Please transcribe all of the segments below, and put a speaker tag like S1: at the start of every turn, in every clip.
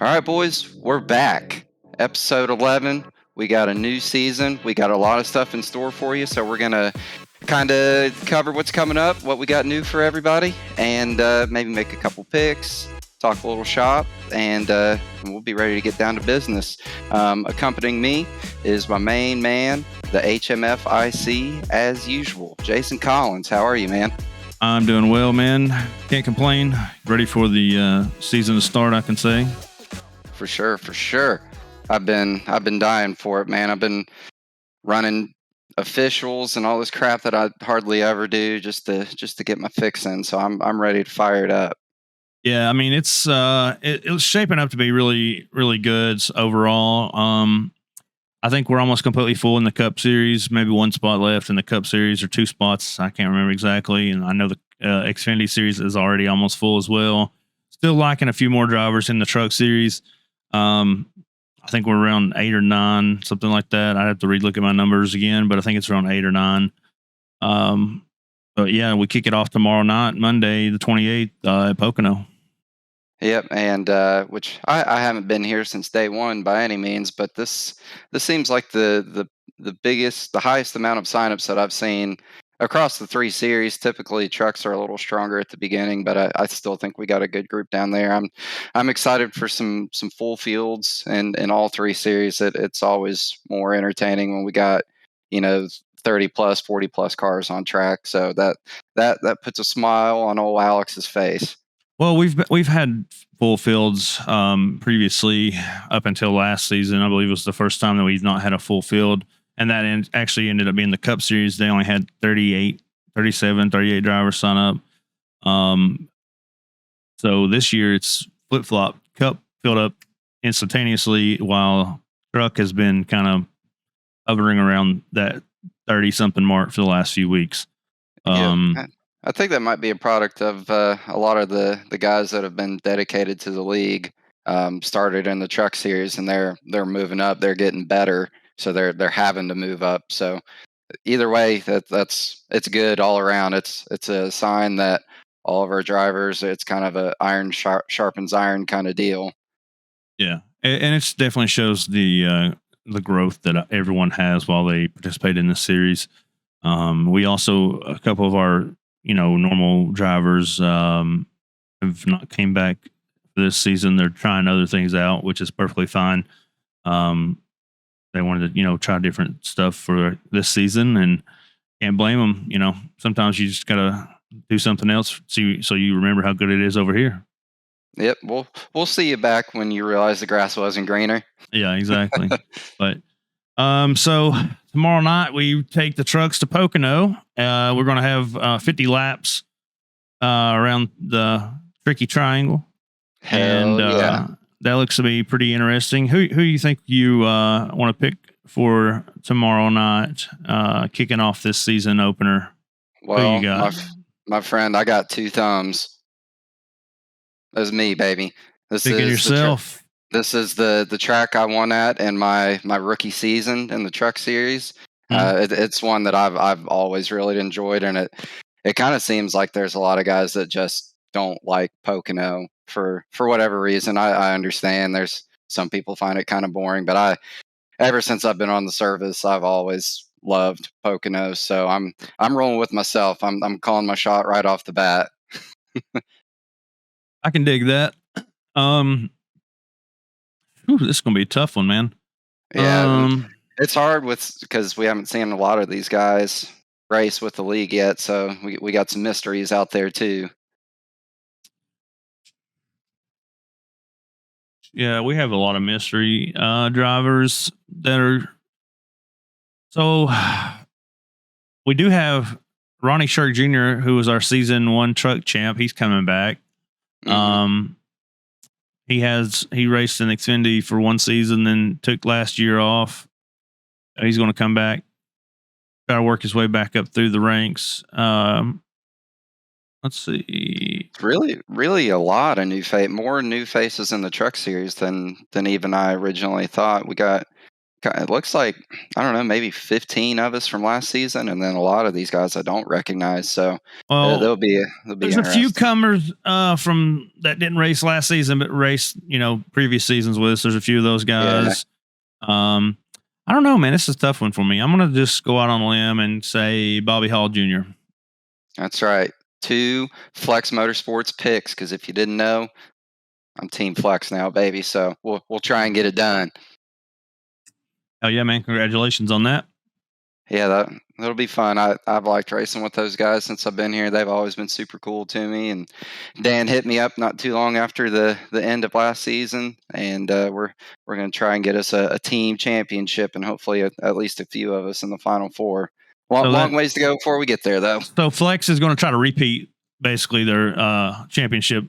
S1: All right, boys, we're back. Episode 11. We got a new season. We got a lot of stuff in store for you. So we're going to kind of cover what's coming up, what we got new for everybody, and maybe make a couple picks, talk a little shop, and we'll be ready to get down to business. Accompanying me is my main man, the HMF as usual, Jason Collins. How are you, man?
S2: I'm doing well, man. Can't complain. Ready for the season to start, I can say.
S1: For sure. I've been dying for it, man. I've been running officials and all this crap that I hardly ever do just to get my fix in. So I'm ready to fire it up.
S2: Yeah, I mean it was shaping up to be really really good overall. I think we're almost completely full in the Cup Series. Maybe one spot left in the Cup Series or two spots. I can't remember exactly. And I know the Xfinity Series is already almost full as well. Still liking a few more drivers in the Truck Series. I think we're around 8 or 9, something like that. I'd have to relook at my numbers again, but I think it's around 8 or 9. But yeah, we kick it off tomorrow night, Monday, the 28th, at Pocono.
S1: Yep, and which I haven't been here since day one by any means, but this seems like the biggest, the highest amount of signups that I've seen across the 3 series. Typically, trucks are a little stronger at the beginning, but I still think we got a good group down there. I'm excited for some full fields and in all 3 series. It's always more entertaining when we got 30 plus, 40 plus cars on track. So that puts a smile on old Alex's face.
S2: Well, we've had full fields previously up until last season. I believe it was the first time that we've not had a full field, and that actually ended up being the Cup Series. They only had 38 drivers sign up. So this year it's flip flop. Cup filled up instantaneously, while Truck has been kind of hovering around that 30 something mark for the last few weeks.
S1: I think that might be a product of a lot of the guys that have been dedicated to the league. Started in the Truck Series, and they're moving up. They're getting better, so they're having to move up. So either way, it's good all around. It's a sign that all of our drivers, it's kind of a iron sharpens iron kind of deal.
S2: Yeah, and it definitely shows the growth that everyone has while they participate in this series. We also, a couple of our normal drivers have not came back for this season. They're trying other things out, which is perfectly fine. They wanted to try different stuff for this season, and can't blame them. Sometimes you just gotta do something else so you remember how good it is over here.
S1: Yep, we'll see you back when you realize the grass wasn't greener.
S2: Yeah, exactly. But so tomorrow night we take the trucks to Pocono. We're going to have 50 laps around the Tricky Triangle.
S1: Hell yeah.
S2: That looks to be pretty interesting. Who you think you want to pick for tomorrow night, kicking off this season opener?
S1: Well,
S2: who you got?
S1: My friend, I got 2 thumbs. That's me, baby.
S2: Picking yourself.
S1: This is the track I won at in my rookie season in the Truck Series. It's one that I've always really enjoyed, and it kind of seems like there's a lot of guys that just don't like Pocono for whatever reason. I understand there's some people find it kind of boring, but ever since I've been on the service, I've always loved Pocono. So I'm rolling with myself. I'm calling my shot right off the bat.
S2: I can dig that. This is gonna be a tough one, man.
S1: Yeah, it's hard because we haven't seen a lot of these guys race with the league yet, so we got some mysteries out there too.
S2: Yeah, we have a lot of mystery drivers that are. So we do have Ronnie Shirk Jr., who was our season 1 truck champ. He's coming back. Mm-hmm. He raced in Xfinity for 1 season, then took last year off. He's going to come back, try to work his way back up through the ranks. Let's see.
S1: It's really a lot of more new faces in the Truck Series than even I originally thought. We got It looks like, I don't know, maybe 15 of us from last season, and then a lot of these guys I don't recognize. So
S2: Well,
S1: they'll be
S2: there's a few
S1: interesting.
S2: comers from that didn't race last season, but raced previous seasons with us. There's a few of those
S1: Yeah,
S2: guys. Um, I don't know, man. This is a tough one for me. I'm gonna just go out on a limb and say Bobby Hall Jr.
S1: that's right. Two Flex Motorsports picks, because if you didn't know, I'm Team Flex now, baby. So we'll try and get it done.
S2: Oh yeah, man! Congratulations on that.
S1: Yeah, that'll be fun. I've liked racing with those guys since I've been here. They've always been super cool to me. And Dan hit me up not too long after the end of last season, and we're going to try and get us a team championship, and hopefully at least a few of us in the final four.
S2: So
S1: Long ways to go before we get there, though.
S2: so Flex is going to try to repeat basically their championship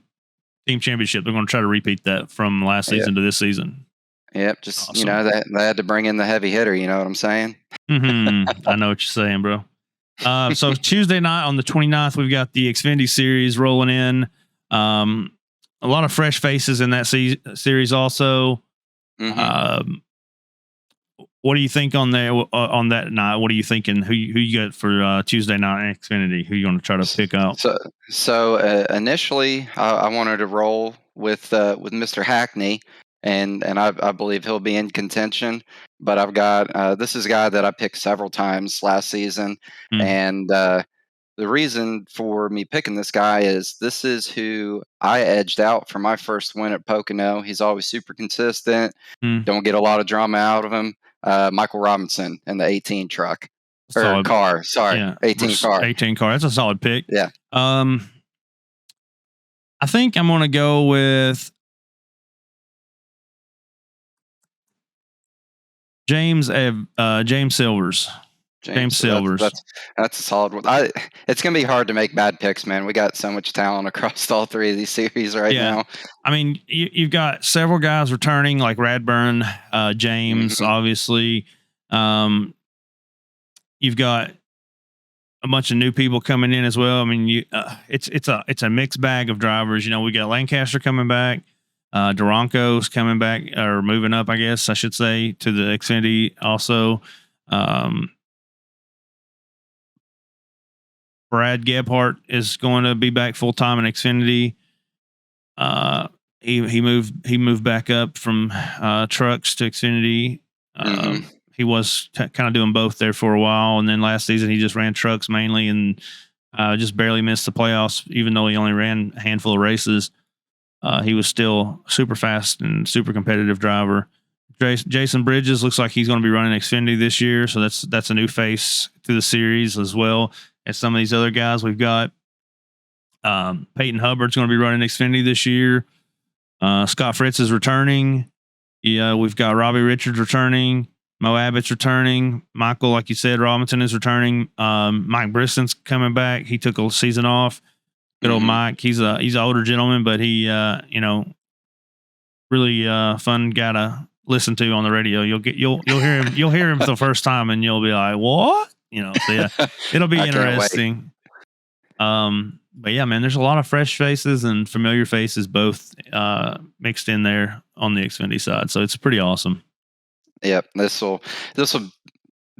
S2: team championship. They're going to try to repeat that from last
S1: Yeah.
S2: season to this season.
S1: Yep, just
S2: Awesome.
S1: they had to bring in the heavy hitter. You know what I'm saying?
S2: I know what you're saying, bro. So Tuesday night on the 29th, we've got the Xfinity Series rolling in. A lot of fresh faces in that series also.
S1: Mm-hmm.
S2: What do you think on there on that night? What are you thinking? Who you got for Tuesday night in Xfinity? Who you going to try to pick out?
S1: So initially, I wanted to roll with Mr. Hackney, and I believe he'll be in contention. But I've got this is a guy that I picked several times last season, and the reason for me picking this guy is this is who I edged out for my first win at Pocono. He's always super consistent. Don't get a lot of drama out of him. Michael Robinson in the 18 truck or
S2: Solid
S1: car. Sorry,
S2: Yeah,
S1: 18 car.
S2: 18 car. That's a solid pick.
S1: Yeah.
S2: I think I'm going to go with James Silvers. James Silvers.
S1: That's a solid one. It's gonna be hard to make bad picks, man. We got so much talent across all three of these series right now.
S2: I mean, you've got several guys returning, like Radburn, James, obviously. You've got a bunch of new people coming in as well. I mean, it's a mixed bag of drivers. We got Lancaster coming back, Duranco's coming back or moving up, I guess I should say, to the Xfinity also. Brad Gebhardt is going to be back full time in Xfinity. He moved back up from trucks to Xfinity. He was kind of doing both there for a while, and then last season he just ran trucks mainly and just barely missed the playoffs, even though he only ran a handful of races. He was still super fast and super competitive driver. Jason Bridges looks like he's going to be running Xfinity this year, so that's a new face to the series as well as some of these other guys we've got. Peyton Hubbard's going to be running Xfinity this year. Scott Fritz is returning. Yeah, we've got Robbie Richards returning. Mo Abbott's returning. Michael, like you said, Robinson is returning. Mike Brisson's coming back. He took a season off. Good old Mike. He's an older gentleman, but he really fun guy to listen to on the radio. You'll hear him for the first time and you'll be like, what? So yeah, it'll be interesting. But yeah, man, there's a lot of fresh faces and familiar faces both mixed in there on the Xfinity side. So it's pretty awesome.
S1: Yep. This will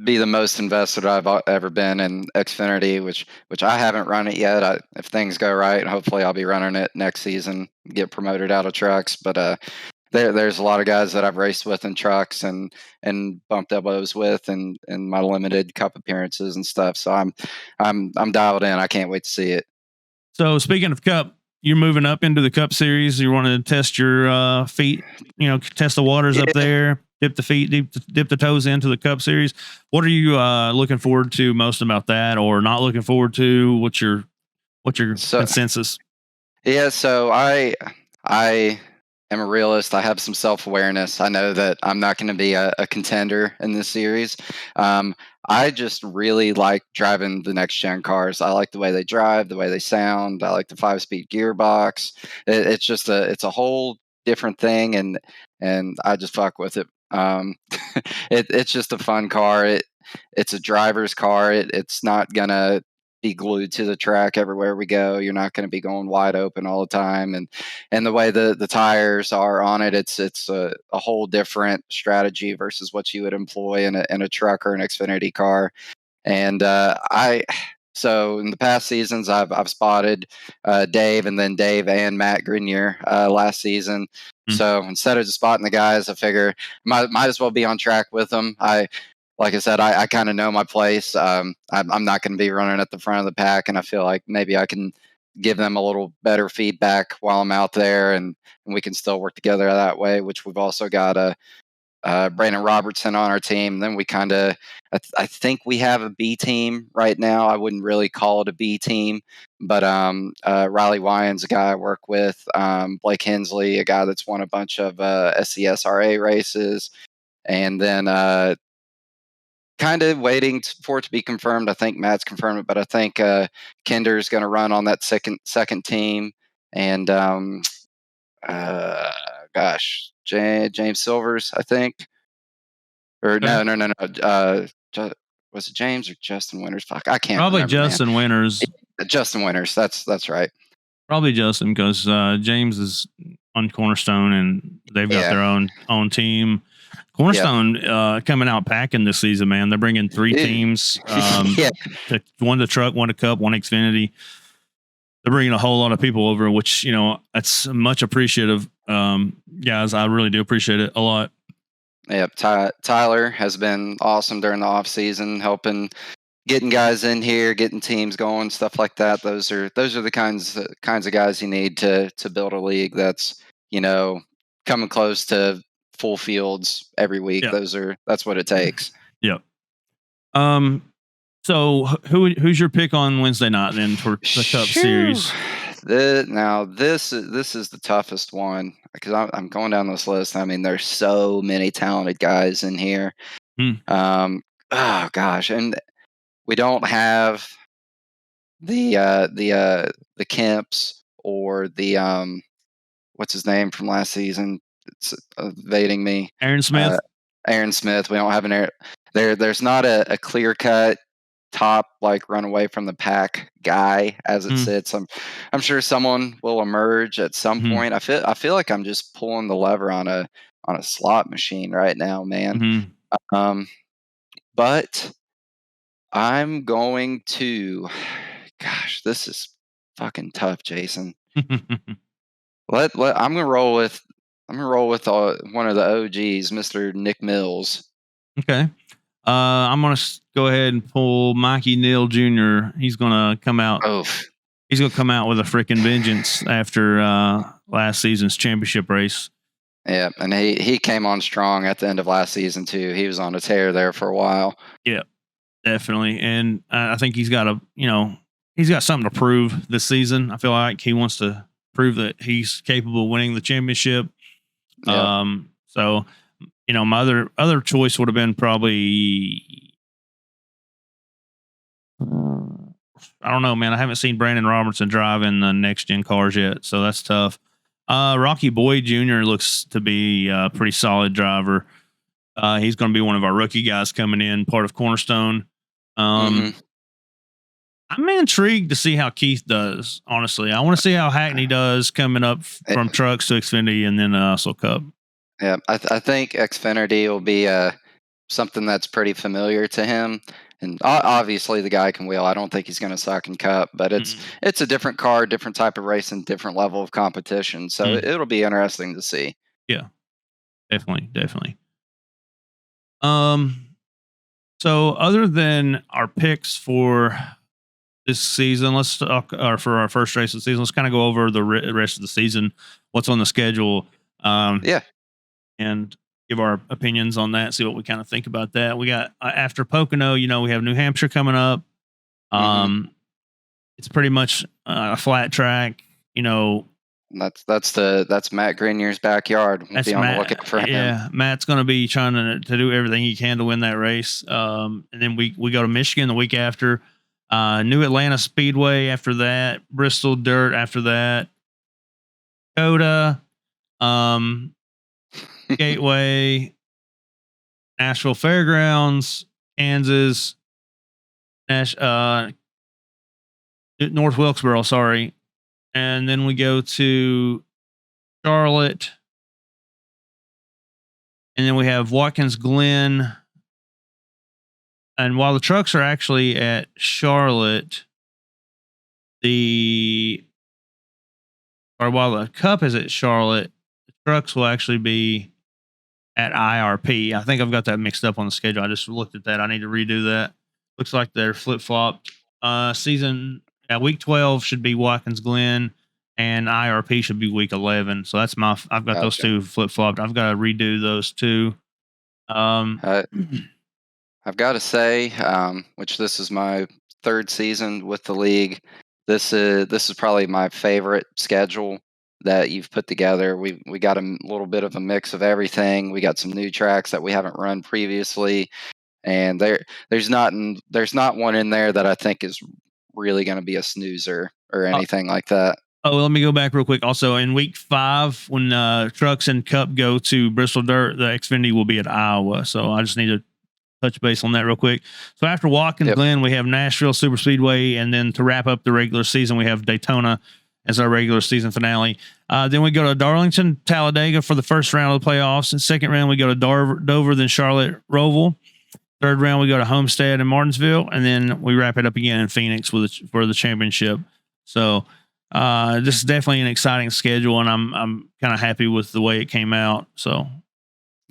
S1: be the most invested I've ever been in Xfinity, which I haven't run it yet. If things go right, hopefully I'll be running it next season, get promoted out of trucks. But there's a lot of guys that I've raced with in trucks and bumped elbows with and my limited cup appearances and stuff. So I'm dialed in. I can't wait to see it.
S2: So speaking of cup, you're moving up into the cup series. You want to test your feet, test the waters up there, dip the feet, dip the toes into the cup series. What are you looking forward to most about that, or not looking forward to? What's your consensus?
S1: Yeah, so I am a realist. I have some self-awareness. I know that I'm not going to be a contender in this series. I just really like driving the next gen cars. I like the way they drive, the way they sound. I like the 5-speed gearbox. It's a whole different thing, and I just fuck with it. It's just a fun car. It's a driver's car. It's not gonna be glued to the track everywhere we go. You're not going to be going wide open all the time, and the way the tires are on it, it's a whole different strategy versus what you would employ in a truck or an Xfinity car. And so in the past seasons, I've spotted Dave and Matt Grenier last season.
S2: Mm.
S1: So instead of just spotting the guys, I figure might as well be on track with them. Like I said, I kind of know my place. I'm not going to be running at the front of the pack, and I feel like maybe I can give them a little better feedback while I'm out there, and we can still work together that way. Which we've also got Brandon Robertson on our team. Then we kind of, I think we have a B team right now. I wouldn't really call it a B team, but Riley Wyans, a guy I work with, Blake Hensley, a guy that's won a bunch of SCSRA races, and then kind of waiting for it to be confirmed. I think Matt's confirmed it, but I think Kinder's going to run on that second team, and James Silvers, I think. Or
S2: Okay.
S1: no. Was it James or Justin Winters? Fuck, I can't
S2: Probably
S1: remember, man.
S2: Justin Winters.
S1: Justin Winters. That's right.
S2: Probably Justin, because James is on Cornerstone and they've got
S1: Yeah.
S2: their own team. Cornerstone coming out packing this season, man. They're bringing 3 teams.
S1: Yeah.
S2: One to truck, one to cup, one Xfinity. They're bringing a whole lot of people over, which, that's much appreciative. Guys, I really do appreciate it a lot.
S1: Yep. Tyler has been awesome during the off season, helping getting guys in here, getting teams going, stuff like that. Those are the kinds of guys you need to build a league that's coming close to full fields every week.
S2: Yeah.
S1: That's what it takes.
S2: Yep. So who's your pick on Wednesday night then for the Cup Series?
S1: This is the toughest one because I'm going down this list. I mean, there's so many talented guys in here. Oh gosh, and we don't have the Kemps or the what's his name from last season. It's evading me.
S2: Aaron Smith.
S1: Aaron Smith. We don't have an Aaron. There's not a clear cut top like run away from the pack guy as it sits. I'm sure someone will emerge at some point. I feel like I'm just pulling the lever on a slot machine right now, man. But I'm going to, gosh, this is fucking tough, Jason. I'm gonna roll with one of the OGs, Mr. Nick Mills.
S2: Okay. I'm going to go ahead and pull Mikey Neal Jr. He's going to come out. He's going to come out with a freaking vengeance after last season's championship race.
S1: Yeah, and he came on strong at the end of last season too. He was on a tear there for a while.
S2: Yeah, definitely. And I think he's got he's got something to prove this season. I feel like he wants to prove that he's capable of winning the championship. Yeah. So, my other choice would have been probably, I don't know, man. I haven't seen Brandon Robertson drive in the next gen cars yet, so that's tough. Rocky Boyd Jr. looks to be a pretty solid driver. He's going to be one of our rookie guys coming in, part of Cornerstone. I'm intrigued to see how Keith does. Honestly, I want to see how Hackney does coming up from trucks to Xfinity and then also Cup.
S1: Yeah, I think Xfinity will be something that's pretty familiar to him, and obviously the guy can wheel. I don't think he's going to suck in Cup, but it's a different car, different type of racing, different level of competition. So it'll be interesting to see.
S2: Yeah, definitely. So other than our picks for this season, let's talk, or for our first race of the season, let's kind of go over the rest of the season, what's on the schedule. And give our opinions on that, see what we kind of think about that. We got after Pocono, we have New Hampshire coming up. It's pretty much a flat track,
S1: That's Matt Grenier's backyard. We'll be on the lookout for him.
S2: Yeah, Matt's going to be trying to do everything he can to win that race. And then we go to Michigan the week after, New Atlanta Speedway after that, Bristol Dirt after that, Dakota, Gateway, Nashville Fairgrounds, Kansas, North Wilkesboro, sorry. And then we go to Charlotte, and then we have Watkins Glen. And while the trucks are actually at Charlotte, while the Cup is at Charlotte, the trucks will actually be at IRP. I think I've got that mixed up on the schedule. I just looked at that. I need to redo that. Looks like they're flip flopped. Week 12 should be Watkins Glen, and IRP should be week 11. So that's I've got those
S1: Gotcha.
S2: two flip flopped. I've got to redo those two.
S1: Uh, I've got to say, which this is my third season with the league. This is probably my favorite schedule that you've put together. We got a little bit of a mix of everything. We got some new tracks that we haven't run previously, and there's not one in there that I think is really going to be a snoozer or
S2: Uh,
S1: anything like that.
S2: Oh, let me go back real quick. Also, in week 5, when Trucks and Cup go to Bristol Dirt, the Xfinity will be at Iowa. So I just need to touch base on that real quick. So after Watkins
S1: Yep.
S2: Glen, we have Nashville Super Speedway, and then to wrap up the regular season, we have Daytona as our regular season finale. Then we go to Darlington, Talladega for the first round of the playoffs. And second round, we go to Dover, then Charlotte, Roval. Third round, we go to Homestead and Martinsville, and then we wrap it up again in Phoenix for the championship. So this is definitely an exciting schedule, and I'm kind of happy with the way it came out. So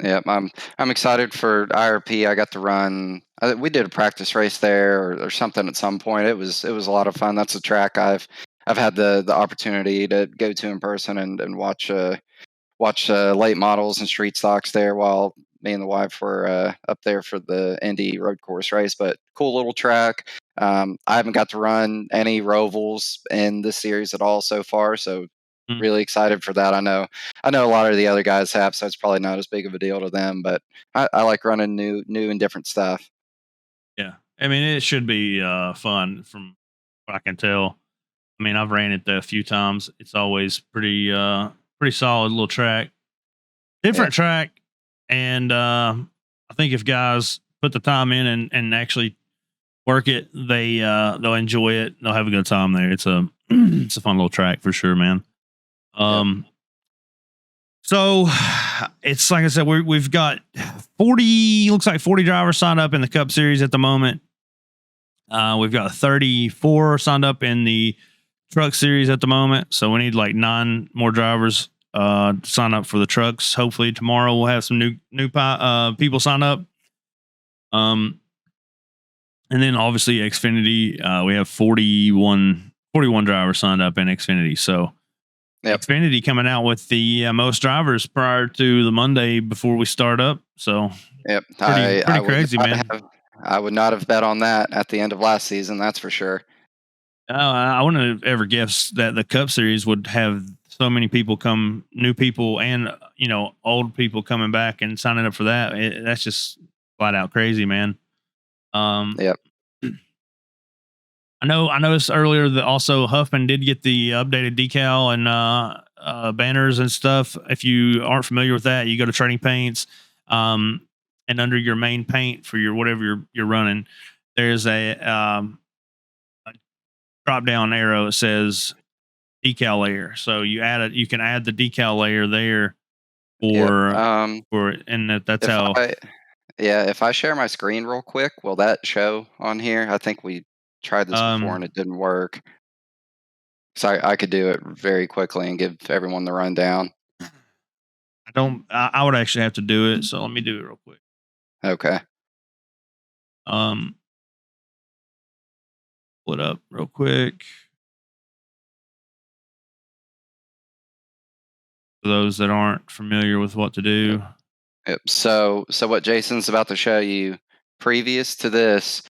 S1: Yep, I'm excited for IRP. I got to run. We did a practice race there or something at some point. It was a lot of fun. That's a track I've had the opportunity to go to in person and watch late models and street stocks there while me and the wife were up there for the Indy road course race. But cool little track. I haven't got to run any Rovals in this series at all so far, so
S2: mm,
S1: really excited for that. I know a lot of the other guys have, so it's probably not as big of a deal to them. But I like running new and different stuff.
S2: yeah, I mean it should be fun from what I can tell. I mean I've ran it a few times. It's always pretty solid little track,
S1: Yep,
S2: different track, and I think if guys put the time in and actually work it, they'll enjoy it. They'll have a good time there. It's a it's a fun little track for sure, man.
S1: yep,
S2: Um, so it's like I said, we've got 40, looks like 40 drivers signed up in the Cup Series at the moment. We've got 34 signed up in the Truck Series at the moment. So we need like 9 more drivers to sign up for the trucks. Hopefully tomorrow we'll have some new people sign up. And then obviously Xfinity, we have 41 drivers signed up in Xfinity. So
S1: yep,
S2: Xfinity coming out with the most drivers prior to the Monday before we start up. So
S1: yep.
S2: pretty crazy, man.
S1: I would not have bet on that at the end of last season. That's for sure.
S2: I wouldn't have ever guessed that the Cup Series would have so many people new people, and old people coming back and signing up for that. That's just flat out crazy, man. Um,
S1: Yep,
S2: I noticed earlier that also Huffman did get the updated decal and banners and stuff. If you aren't familiar with that, you go to Trading Paints, and under your main paint for your whatever you're running, there's a drop down arrow that says decal layer. So you can add the decal layer there
S1: yep.
S2: and that's
S1: If
S2: how.
S1: I Yeah, if I share my screen real quick, will that show on here? I think we tried this before and
S2: Um,
S1: it didn't work. So I could do it very quickly and give everyone the rundown.
S2: I don't. I would actually have to do it. So let me do it real quick.
S1: Okay.
S2: Um, pull it up real quick. For those that aren't familiar with what to
S1: Yep.
S2: do.
S1: Yep. So what Jason's about to show you, previous to this,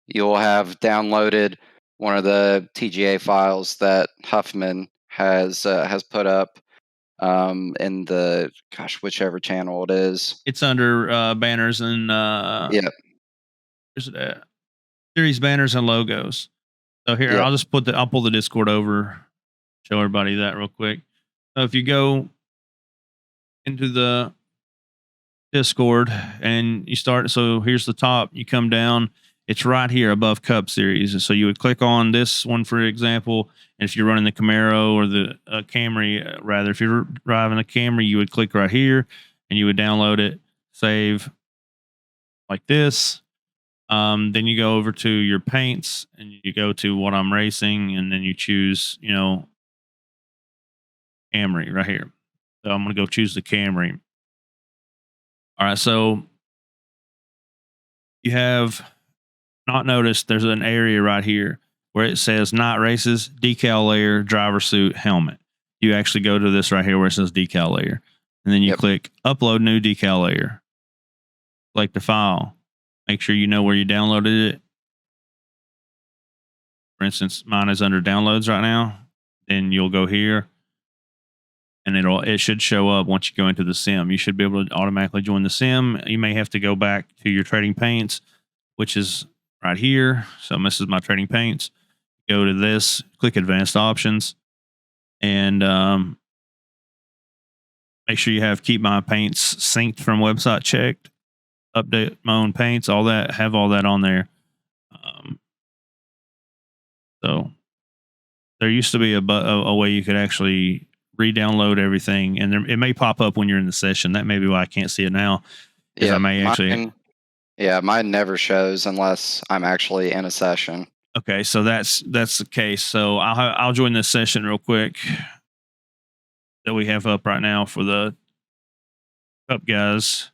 S1: you'll have downloaded one of the TGA files that Huffman has put up in the whichever channel it is.
S2: It's under banners and
S1: Yep.
S2: where's it at? Series banners and logos. So here,
S1: Yep.
S2: I'll pull the Discord over, show everybody that real quick. So if you go into the Discord and you start, so here's the top, you come down It's right here above Cup Series. And so you would click on this one, for example. And if you're running the Camaro or the Camry, rather, if you're driving a Camry, you would click right here and you would download it, save like this. Then you go over to your paints and you go to what I'm racing, and then you choose, Camry right here. So I'm going to go choose the Camry. All right. So you have not noticed there's an area right here where it says night races, decal layer, driver suit, helmet. You actually go to this right here where it says decal layer, and then you
S1: Yep.
S2: click upload new decal layer. Select the file. Make sure you know where you downloaded it. For instance, mine is under downloads right now. Then you'll go here, and it should show up once you go into the sim. You should be able to automatically join the sim. You may have to go back to your trading paints, which is right here. So this is my trading paints. Go to this, click advanced options, and make sure you have keep my paints synced from website checked, update my own paints, all that, have all that on there. So there used to be a way you could actually re-download everything, and it may pop up when you're in the session. That may be why I can't see it now, because I may actually.
S1: Mine never shows unless I'm actually in a session.
S2: Okay, so that's the case. So I'll join this session real quick that we have up right now for the Cup guys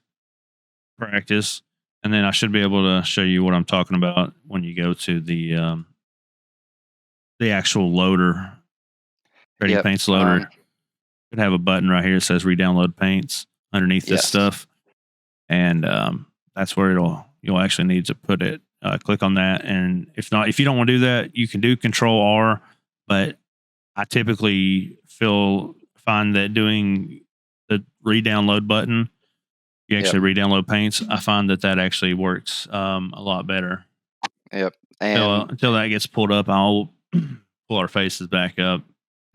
S2: practice, and then I should be able to show you what I'm talking about when you go to the actual loader, Ready
S1: Yep.
S2: Paints loader. Could have a button right here that says re-download paints underneath this
S1: Yes.
S2: stuff, and that's where you'll actually need to put it. Click on that, and if you don't want to do that, you can do Control R. But I typically find that doing the re-download button, you actually re-download paints. I find that actually works a lot better.
S1: Yep. And
S2: Until that gets pulled up, I'll pull our faces back up.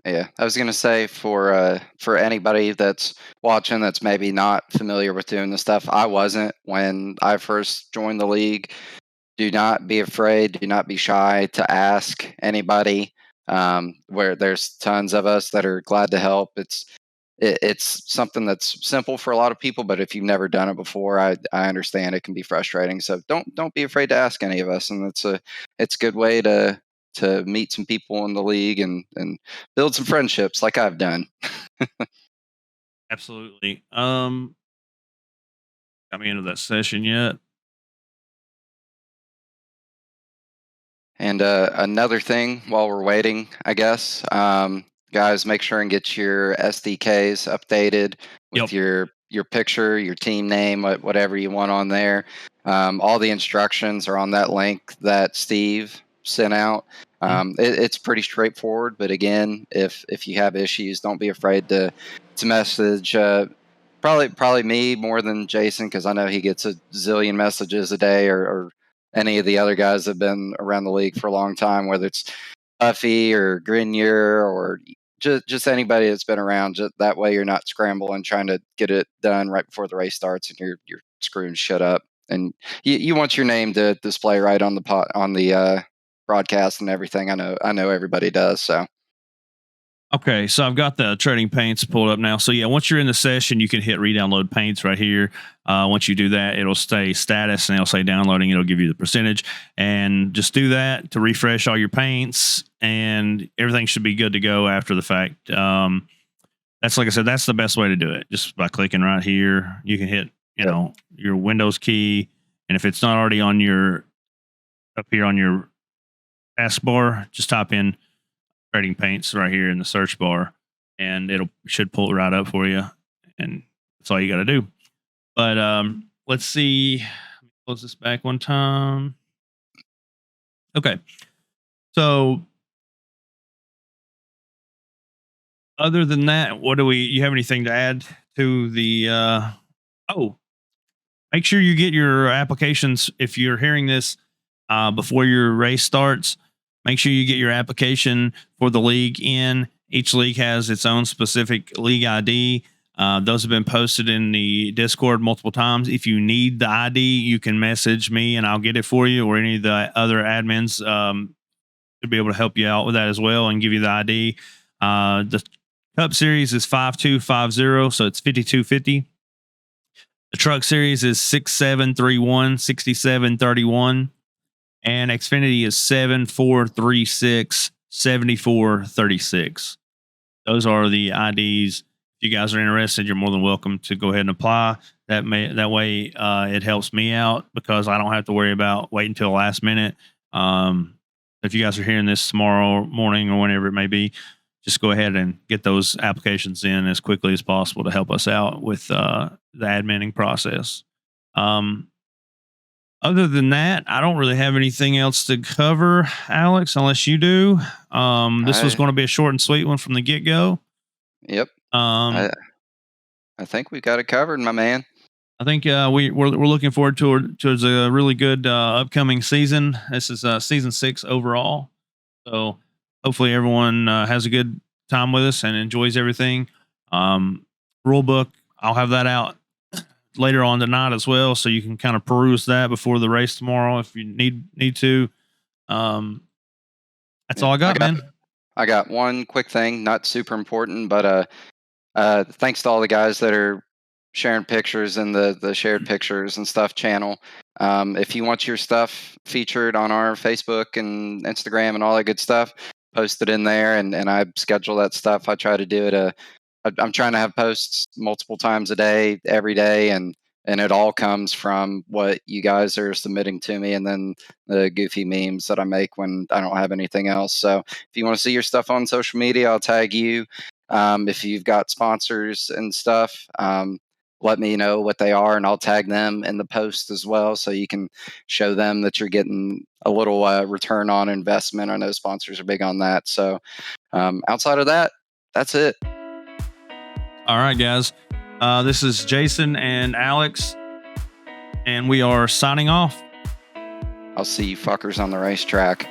S1: yeah, I was gonna say for anybody that's watching that's maybe not familiar with doing this stuff, I wasn't when I first joined the league. Do not be afraid. Do not be shy to ask anybody. Where there's tons of us that are glad to help. It's something that's simple for a lot of people, but if you've never done it before, I understand it can be frustrating. So don't be afraid to ask any of us, and it's a good way to meet some people in the league and build some friendships like I've done.
S2: Absolutely. Got me into that session yet?
S1: And another thing while we're waiting, I guess, guys, make sure and get your SDKs updated with your picture, your team name, whatever you want on there. All the instructions are on that link that Steve sent out. It's pretty straightforward, but again, if you have issues, don't be afraid to message. Probably me more than Jason, because I know he gets a zillion messages a day, or any of the other guys that have been around the league for a long time, whether it's Huffy or Grenier or just anybody that's been around. Just that way, you're not scrambling trying to get it done right before the race starts, and you're screwing shit up. And you want your name to display right on the broadcast and everything. I know everybody does. So.
S2: Okay, so I've got the trading paints pulled up now. So yeah, once you're in the session, you can hit re-download paints right here. Once you do that, it'll stay status and it'll say downloading. It'll give you the percentage, and just do that to refresh all your paints, and everything should be good to go after the fact. That's, like I said, that's the best way to do it. Just by clicking right here, you can hit your Windows key, and if it's not already on up here on your taskbar, just type in trading paints right here in the search bar, and should pull it right up for you, and that's all you got to do. But let's see. Close this back one time. Okay, so other than that, you have anything to add to the make sure you get your applications. If you're hearing this before your race starts, make sure you get your application for the league in. Each league has its own specific league ID. Those have been posted in the Discord multiple times. If you need the ID, you can message me and I'll get it for you, or any of the other admins to be able to help you out with that as well and give you the ID. The Cup Series is 5250, so it's 5250. The Truck Series is 6731, 6731. And Xfinity is 7436, 7436. Those are the IDs. If you guys are interested, you're more than welcome to go ahead and apply. That way it helps me out because I don't have to worry about waiting until the last minute. If you guys are hearing this tomorrow morning or whenever it may be, just go ahead and get those applications in as quickly as possible to help us out with the adminning process. Other than that, I don't really have anything else to cover, Alex, unless you do. This was going to be a short and sweet one from the get-go.
S1: Yep. I think we got it covered, my man.
S2: I think we're looking forward towards a really good upcoming season. This is season 6 overall. So hopefully everyone has a good time with us and enjoys everything. Rule book, I'll have that out later on tonight as well, so you can kind of peruse that before the race tomorrow if you need to. That's all I got, man.
S1: I got one quick thing, not super important, but thanks to all the guys that are sharing pictures in the shared pictures and stuff channel. If you want your stuff featured on our Facebook and Instagram and all that good stuff, post it in there, and I schedule that stuff. I try to do it I'm trying to have posts multiple times a day, every day, and it all comes from what you guys are submitting to me, and then the goofy memes that I make when I don't have anything else. So if you want to see your stuff on social media, I'll tag you. If you've got sponsors and stuff, let me know what they are, and I'll tag them in the post as well, so you can show them that you're getting a little return on investment. I know sponsors are big on that. So outside of that, that's it.
S2: All right, guys. This is Jason and Alex, and we are signing off.
S1: I'll see you fuckers on the racetrack.